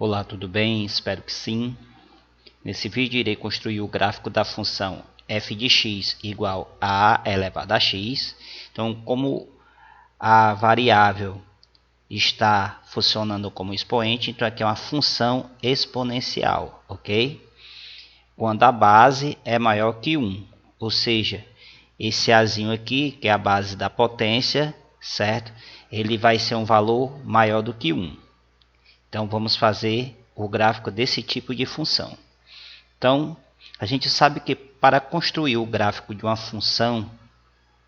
Olá, tudo bem? Espero que sim. Nesse vídeo irei construir o gráfico da função f de x igual a elevado a x. Então, como a variável está funcionando como expoente, então aqui é uma função exponencial, ok? Quando a base é maior que 1, ou seja, esse azinho aqui, que é a base da potência, certo? Ele vai ser um valor maior do que 1. Então vamos fazer o gráfico desse tipo de função. Então a gente sabe que para construir o gráfico de uma função,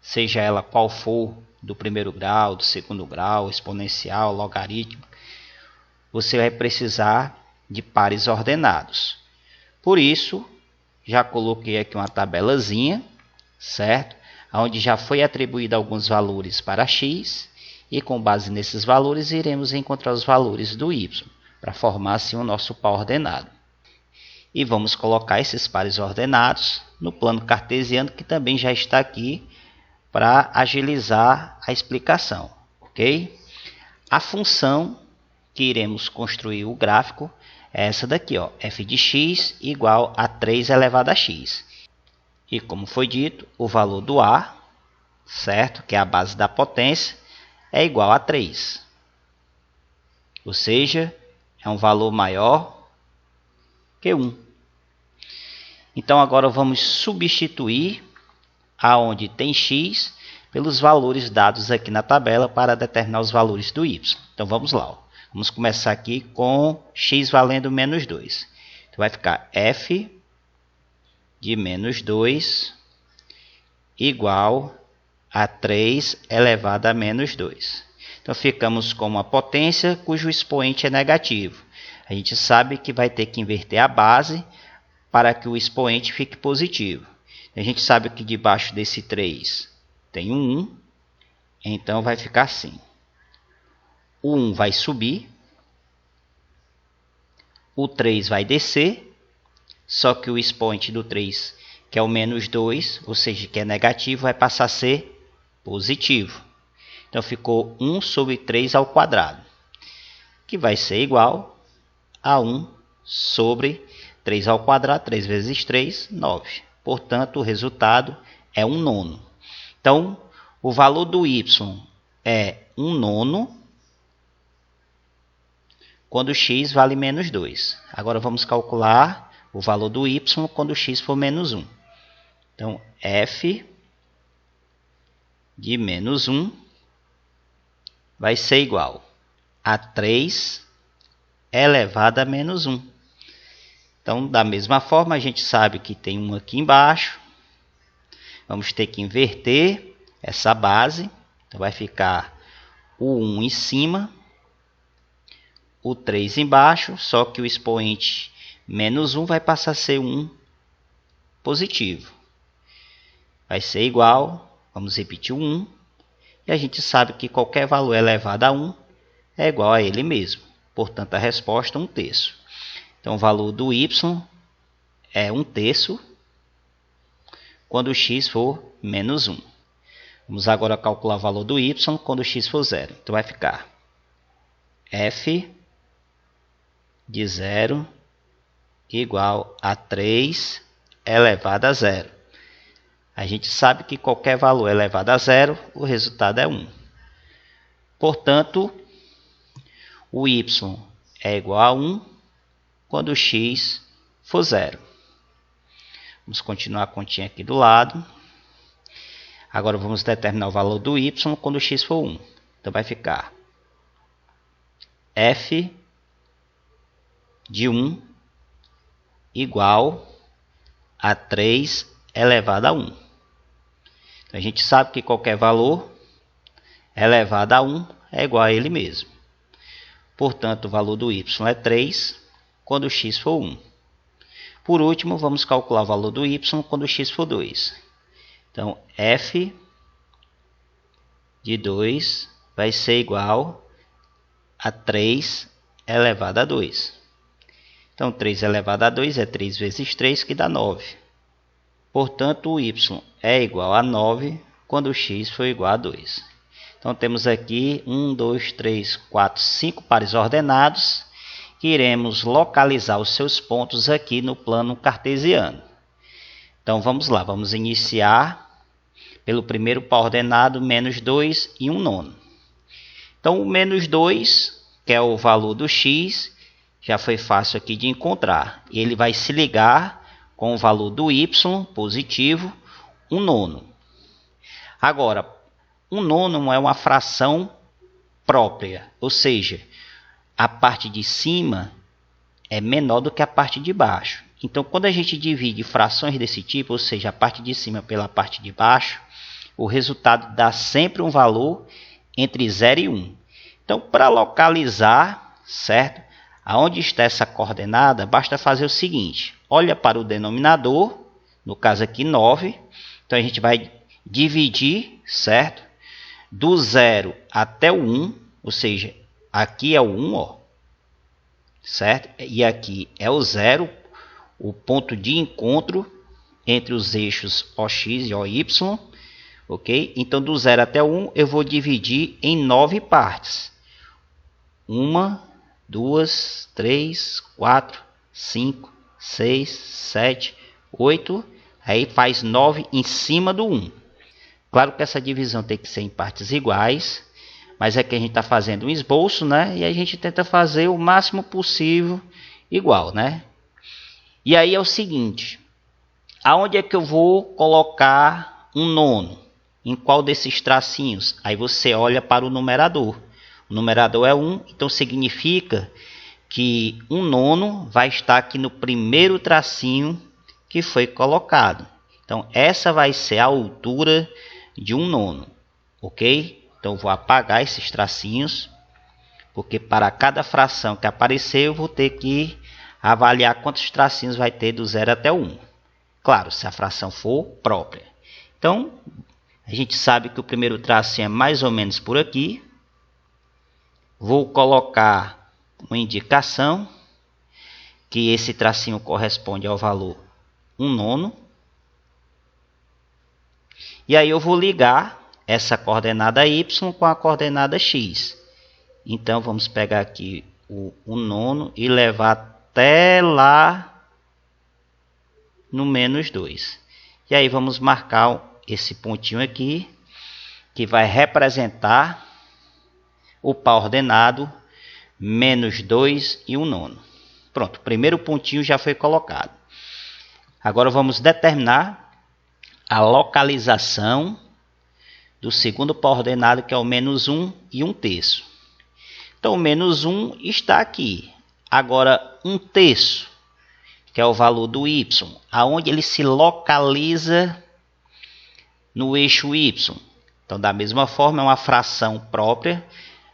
seja ela qual for, do primeiro grau, do segundo grau, exponencial, logarítmico, você vai precisar de pares ordenados. Por isso, já coloquei aqui uma tabelazinha, certo? Onde já foi atribuído alguns valores para x, e com base nesses valores iremos encontrar os valores do y, para formar assim o nosso par ordenado. E vamos colocar esses pares ordenados no plano cartesiano, que também já está aqui para agilizar a explicação, ok? A função que iremos construir o gráfico é essa daqui, ó, f de x igual a 3 elevado a x. E como foi dito, o valor do a, certo, que é a base da potência, é igual a 3. Ou seja, é um valor maior que 1. Então agora vamos substituir aonde tem x pelos valores dados aqui na tabela para determinar os valores do y. Então vamos lá, ó. Vamos começar aqui com x valendo menos 2. Então vai ficar f de menos 2 igual a 3 elevado a menos 2. Então ficamos com uma potência cujo expoente é negativo. A gente sabe que vai ter que inverter a base para que o expoente fique positivo. A gente sabe que debaixo desse 3 tem um 1, então vai ficar assim. O 1 vai subir, o 3 vai descer, só que o expoente do 3, que é o menos 2, ou seja, que é negativo, vai passar a ser positivo. Então ficou 1 sobre 3 ao quadrado, que vai ser igual a 1 sobre 3 ao quadrado, 3 vezes 3, 9. Portanto, o resultado é 1 nono. Então, o valor do y é 1 nono quando x vale menos 2. Agora vamos calcular o valor do y quando x for menos 1. Então, f de menos 1 vai ser igual a 3 elevado a menos 1. Então, da mesma forma, a gente sabe que tem 1 aqui embaixo. Vamos ter que inverter essa base. Então, vai ficar o 1 em cima, o 3 embaixo, só que o expoente menos 1 vai passar a ser 1 positivo. Vai ser igual, vamos repetir o 1, e a gente sabe que qualquer valor elevado a 1 é igual a ele mesmo. Portanto, a resposta é 1/3. Então, o valor do y é 1/3 quando x for menos 1. Vamos agora calcular o valor do y quando x for 0. Então, vai ficar f de 0 igual a 3 elevado a 0. A gente sabe que qualquer valor elevado a 0, o resultado é 1. Portanto, o y é igual a 1 quando x for 0. Vamos continuar a continha aqui do lado. Agora vamos determinar o valor do y quando x for 1. Então vai ficar f de 1 igual a 3 elevado a 1. Então a gente sabe que qualquer valor elevado a 1 é igual a ele mesmo. Portanto, o valor do y é 3 quando x for 1. Por último, vamos calcular o valor do y quando x for 2. Então, f de 2 vai ser igual a 3 elevado a 2. Então, 3 elevado a 2 é 3 vezes 3, que dá 9. Portanto, o y é igual a 9 quando x for igual a 2. Então, temos aqui 1, 2, 3, 4, 5 pares ordenados que iremos localizar os seus pontos aqui no plano cartesiano. Então vamos lá, vamos iniciar pelo primeiro par ordenado, menos 2 e 1/9. Então o menos 2, que é o valor do x, já foi fácil aqui de encontrar. Ele vai se ligar com o valor do y positivo, 1/9. Agora, 1/9 é uma fração própria, ou seja, a parte de cima é menor do que a parte de baixo. Então, quando a gente divide frações desse tipo, ou seja, a parte de cima pela parte de baixo, o resultado dá sempre um valor entre 0 e 1. Então, para localizar, certo? Aonde está essa coordenada, basta fazer o seguinte. Olha para o denominador, no caso aqui 9. Então, a gente vai dividir, certo? Do 0 até o 1, ou seja, aqui é o 1, ó, certo? E aqui é o 0, o ponto de encontro entre os eixos OX e OY, ok? Então, do 0 até o 1, eu vou dividir em 9 partes. 1, 2, 3, 4, 5, 6, 7, 8. Aí faz 9 em cima do 1. Claro que essa divisão tem que ser em partes iguais. Mas aqui a gente está fazendo um esboço, né? E a gente tenta fazer o máximo possível igual, né? E aí é o seguinte. Aonde é que eu vou colocar 1/9? Em qual desses tracinhos? Aí você olha para o numerador. O numerador é 1, então significa que 1/9 vai estar aqui no primeiro tracinho que foi colocado. Então, essa vai ser a altura de 1/9, ok? Então, vou apagar esses tracinhos, porque para cada fração que aparecer, eu vou ter que avaliar quantos tracinhos vai ter do 0 até o 1. Claro, se a fração for própria. Então, a gente sabe que o primeiro tracinho é mais ou menos por aqui. Vou colocar uma indicação, que esse tracinho corresponde ao valor 1/9. E aí eu vou ligar essa coordenada y com a coordenada x. Então vamos pegar aqui o 1/9 e levar até lá no menos 2. E aí vamos marcar esse pontinho aqui, que vai representar o par ordenado menos 2 e 1/9. Pronto, o primeiro pontinho já foi colocado. Agora vamos determinar a localização do segundo par ordenado, que é o menos 1 e 1/3. Então, o menos 1 está aqui. Agora, 1/3, que é o valor do y, aonde ele se localiza no eixo y. Então, da mesma forma, é uma fração própria,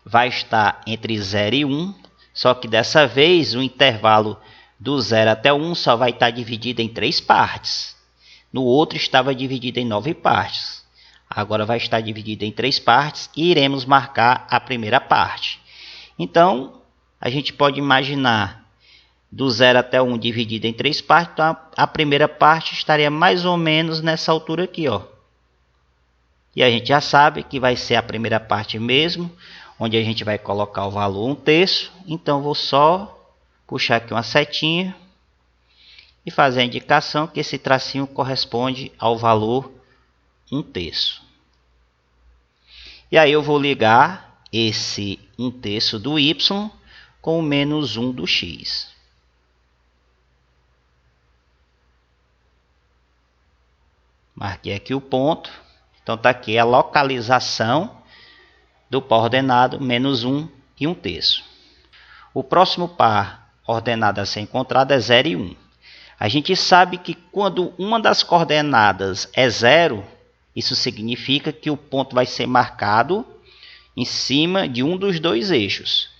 vai estar entre 0 e 1, só que dessa vez o intervalo do 0 até o 1 só vai estar dividido em 3 partes. No outro estava dividido em 9 partes. Agora vai estar dividido em 3 partes e iremos marcar a primeira parte. Então, a gente pode imaginar do 0 até 1 dividido em 3 partes. Então, a primeira parte estaria mais ou menos nessa altura aqui, ó. E a gente já sabe que vai ser a primeira parte mesmo, onde a gente vai colocar o valor 1/3. Então, vou só puxar aqui uma setinha e fazer a indicação que esse tracinho corresponde ao valor 1/3. E aí eu vou ligar esse 1/3 do y com o menos 1 do x. Marquei aqui o ponto. Então está aqui a localização do par ordenado menos 1 e 1/3. O próximo par ordenado a ser encontrado é 0 e 1. A gente sabe que quando uma das coordenadas é 0, isso significa que o ponto vai ser marcado em cima de um dos dois eixos.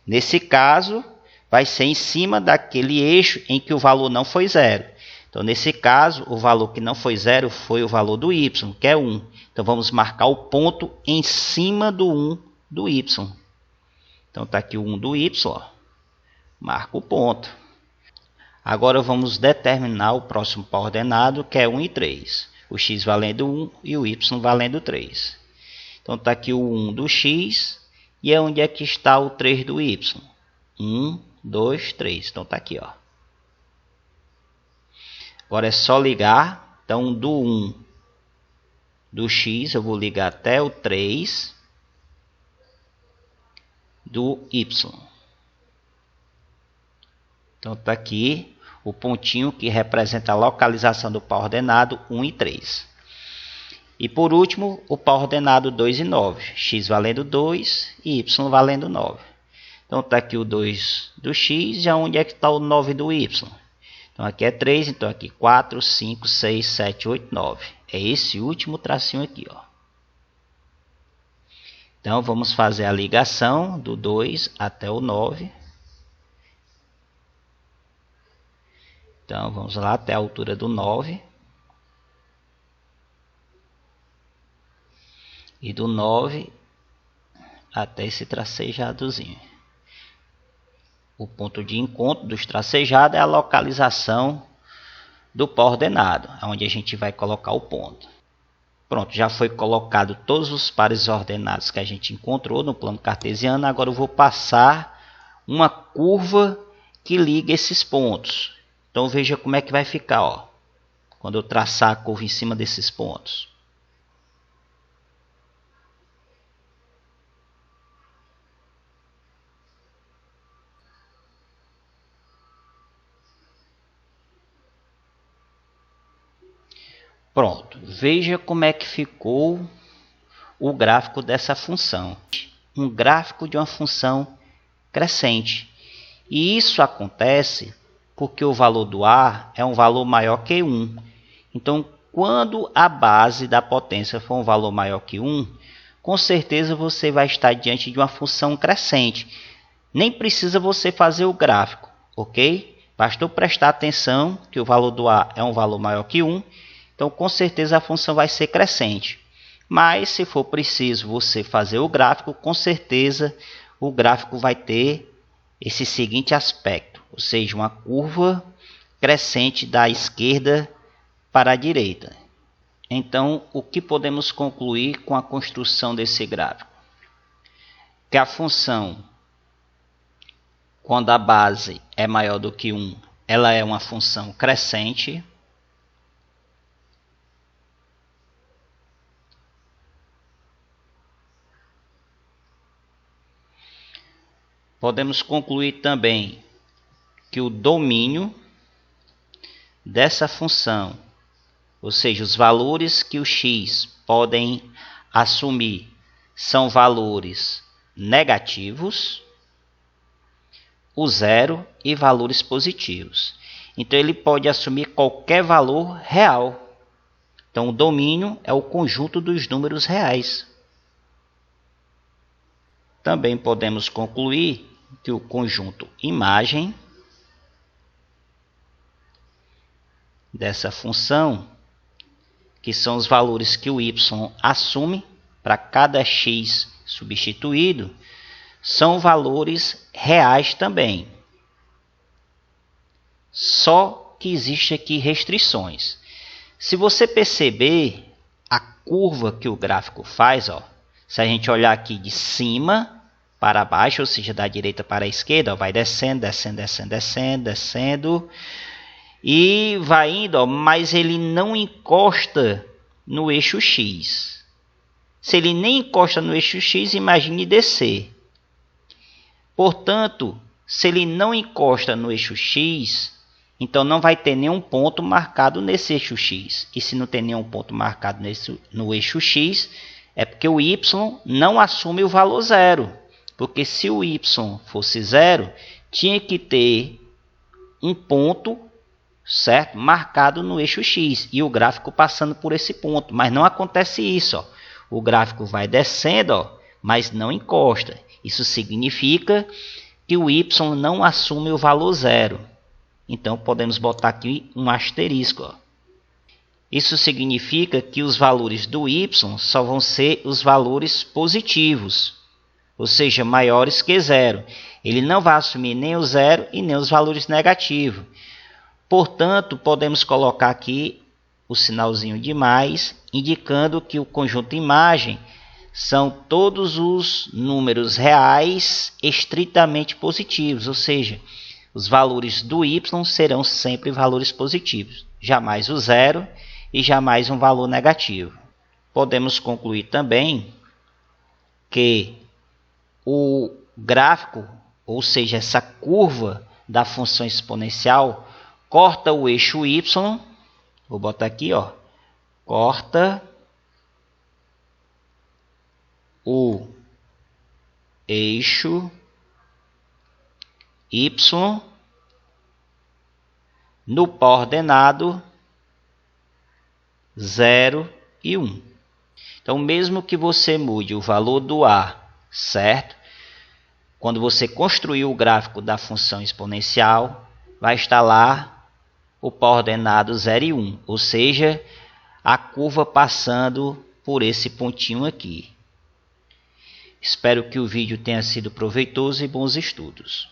Nesse caso, vai ser em cima daquele eixo em que o valor não foi 0. Então, nesse caso, o valor que não foi 0 foi o valor do y, que é 1. Então, vamos marcar o ponto em cima do 1 do y. Então, está aqui o 1 do y, ó. Marca o ponto. Agora vamos determinar o próximo par ordenado, que é 1 e 3. O x valendo 1 e o y valendo 3. Então está aqui o 1 do x. E onde é que está o 3 do y? 1, 2, 3. Então tá aqui, ó. Agora é só ligar. Então do 1 do x eu vou ligar até o 3 do y. Então está aqui o pontinho que representa a localização do par ordenado 1 e 3. E por último, o par ordenado 2 e 9. X valendo 2 e y valendo 9. Então está aqui o 2 do x e onde é que está o 9 do y? Então aqui é 3, então aqui 4, 5, 6, 7, 8, 9. É esse último tracinho aqui, ó. Então vamos fazer a ligação do 2 até o 9. Então vamos lá até a altura do 9. E do 9 até esse tracejadozinho. O ponto de encontro dos tracejados é a localização do par ordenado, onde a gente vai colocar o ponto. Pronto, já foi colocado todos os pares ordenados que a gente encontrou no plano cartesiano. Agora eu vou passar uma curva que liga esses pontos. Então veja como é que vai ficar, ó, quando eu traçar a curva em cima desses pontos. Pronto, veja como é que ficou o gráfico dessa função. Um gráfico de uma função crescente. E isso acontece porque o valor do A é um valor maior que 1. Então, quando a base da potência for um valor maior que 1, com certeza você vai estar diante de uma função crescente. Nem precisa você fazer o gráfico, ok? Bastou prestar atenção que o valor do A é um valor maior que 1. Então, com certeza, a função vai ser crescente. Mas, se for preciso você fazer o gráfico, com certeza o gráfico vai ter esse seguinte aspecto. Ou seja, uma curva crescente da esquerda para a direita. Então, o que podemos concluir com a construção desse gráfico? Que a função, quando a base é maior do que 1, ela é uma função crescente. Podemos concluir também que o domínio dessa função, ou seja, os valores que o x podem assumir, são valores negativos, o zero e valores positivos. Então ele pode assumir qualquer valor real. Então o domínio é o conjunto dos números reais. Também podemos concluir que o conjunto imagem dessa função, que são os valores que o y assume para cada x substituído, são valores reais também. Só que existe aqui restrições. Se você perceber a curva que o gráfico faz, ó, se a gente olhar aqui de cima para baixo, ou seja, da direita para a esquerda, ó, vai descendo, descendo, descendo, descendo, descendo, e vai indo, ó, mas ele não encosta no eixo X. Se ele nem encosta no eixo X, imagine descer. Portanto, se ele não encosta no eixo X, então não vai ter nenhum ponto marcado nesse eixo X. E se não tem nenhum ponto marcado no eixo X, é porque o y não assume o valor zero. Porque se o y fosse zero, tinha que ter um ponto, certo, marcado no eixo X. E o gráfico passando por esse ponto. Mas não acontece isso, ó. O gráfico vai descendo, ó, mas não encosta. Isso significa que o y não assume o valor zero. Então podemos botar aqui um asterisco, ó. Isso significa que os valores do y só vão ser os valores positivos, ou seja, maiores que zero. Ele não vai assumir nem o zero e nem os valores negativos. Portanto, podemos colocar aqui o sinalzinho de mais, indicando que o conjunto imagem são todos os números reais estritamente positivos, ou seja, os valores do y serão sempre valores positivos, jamais o zero e jamais um valor negativo. Podemos concluir também que o gráfico, ou seja, essa curva da função exponencial, corta o eixo y, vou botar aqui, ó, corta o eixo y no coordenado 0 e 1. Então, mesmo que você mude o valor do a, certo? Quando você construir o gráfico da função exponencial, vai estar lá o coordenado 0 e 1, ou seja, a curva passando por esse pontinho aqui. Espero que o vídeo tenha sido proveitoso e bons estudos.